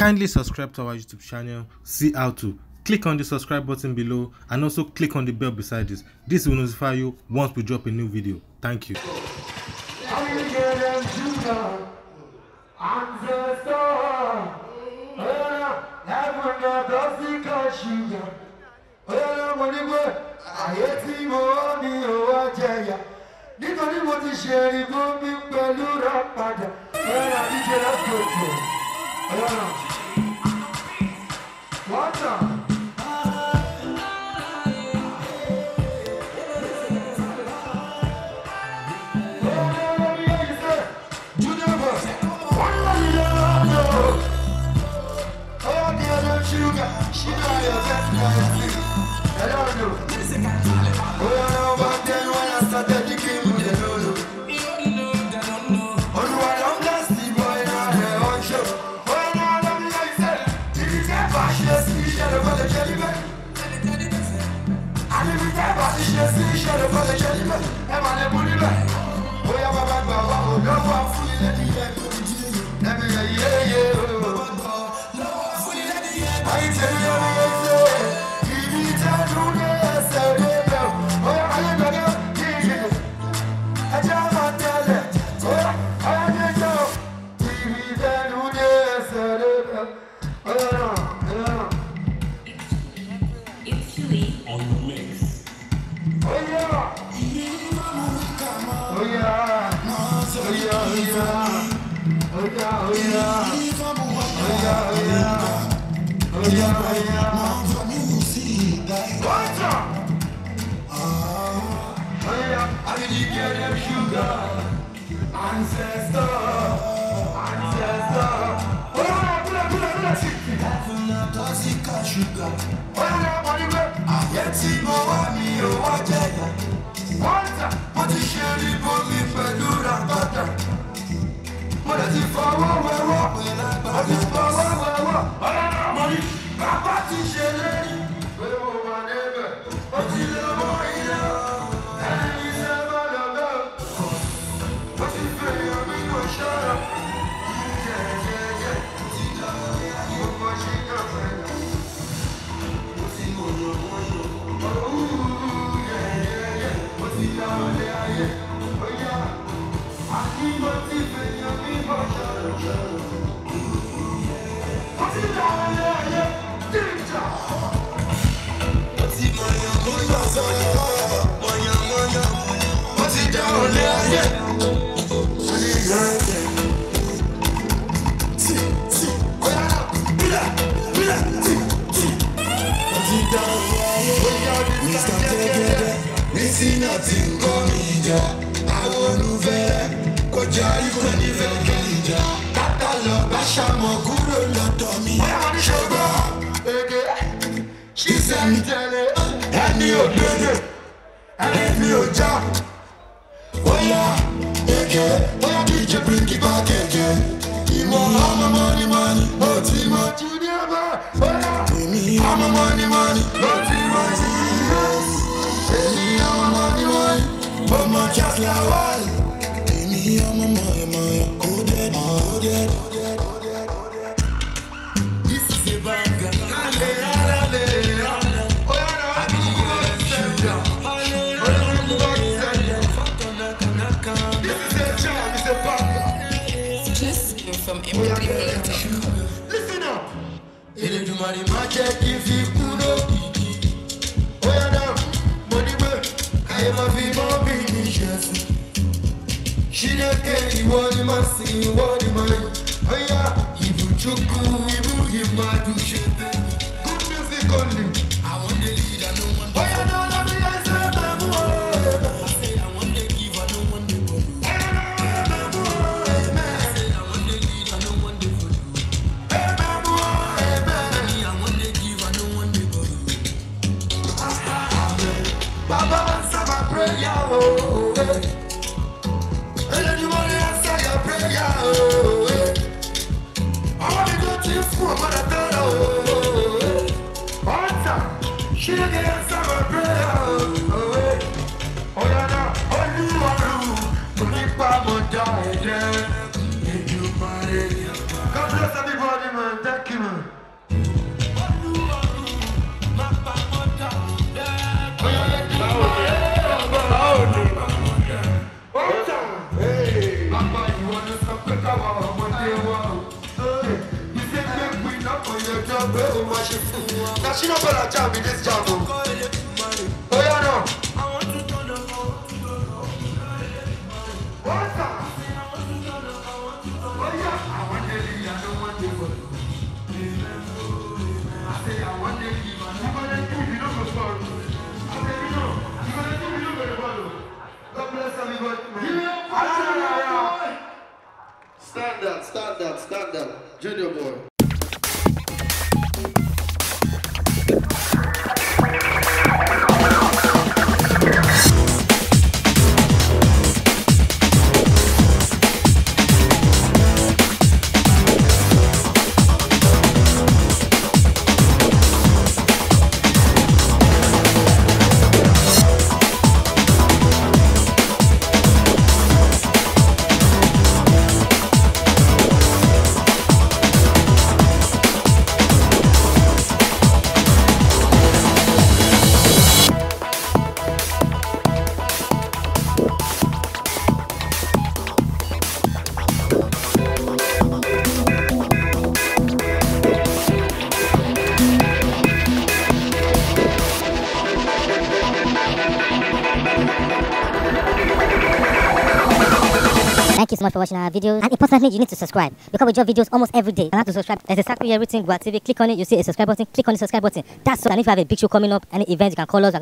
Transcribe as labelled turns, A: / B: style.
A: Kindly subscribe to our YouTube channel, see how to. Click on the subscribe button below and also click on the bell beside this. This will notify you once we drop a new video. Thank you.
B: Nítorí mo ti ṣe ìbò mi pẹ̀lú rápadà ẹ̀rọ àdíjẹ́ lásìkò ọ̀rọ̀ wọ́tà. Listen up. Ele do mari mache que fico no kiki. Oya now, money way. I ma fi mo bi ni Jesus. She dey care you want the mercy, you want the money. Oya, ibu chuku, ibu himadu shepe. Good music only. I want the leader, no one. Oya no, no me I say babu. I say I want the giver, no one the body. Baba answer my prayer, oh, and then you want to answer your prayer, oh, I want to go to school, but I don't know, answer, she didn't answer my prayer, oh, yeah, now, oh, you are to make Papa die, yeah, you marry, God bless everybody, man, thank you. Now she don't gonna jam in this jam. Oh yeah, no. What's up? Oh yeah, I want to leave. I don't want to go. I say I want to leave. You gonna do? You don't go far. I say you know. You gonna do? You don't go follow. God bless everybody, man. Stand up, Junior boy.
C: Thank you so much for watching our videos, and importantly, you need to subscribe because we drop videos almost every day. And how to subscribe? There's exactly everything. Gua TV. Click on it, you see a subscribe button. Click on the subscribe button. That's all. And if you have a big show coming up, any event, you can call us.